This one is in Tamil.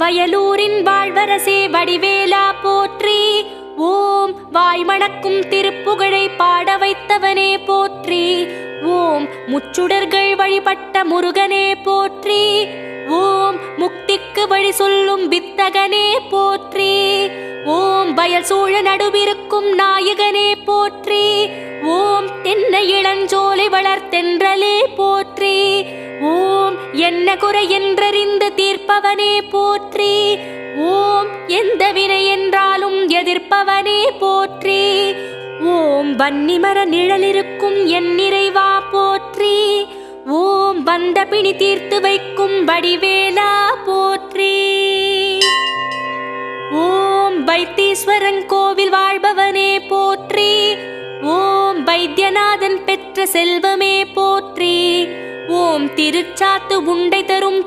வயலூரின் வாழ்வரசே வடிவேலா போற்றி. ஓம் வாய்மணக்கும் திருப்புகழை பாட வைத்தவனே போற்றி. ஓம் முச்சுடர்கள் வழிபட்ட முருகனே போற்றி. ஓம் முக்திக்கு வழி சொல்லும் வித்தகனே போற்றி. ஓம் வயல் சூழ நடுவிருக்கும் நாயகனே போற்றி. ஓம் தென்னை இளஞ்சோலை வளர்த்தென்றலே போற்றி. ஓம் என்ன குறை என்றறிந்து தீர்ப்பவனே போற்றி. ஓம் எந்த வினை என்றாலும் எதிர்ப்பவனே போற்றி. ஓம் வன்னிமர நிழலிருக்கும் என் நிறைவா போற்றி. ஓம் வந்த பிணி தீர்த்து வைக்கும் வடிவேலா போற்றி. ஓம் வைத்தீஸ்வரன் கோவில் வாழ்பவனே போற்றி. ஓம் வைத்தியநாதன் பெற்ற செல்வமே போற்றி. ஓம் திருச்சாத்து உண்டை தரும்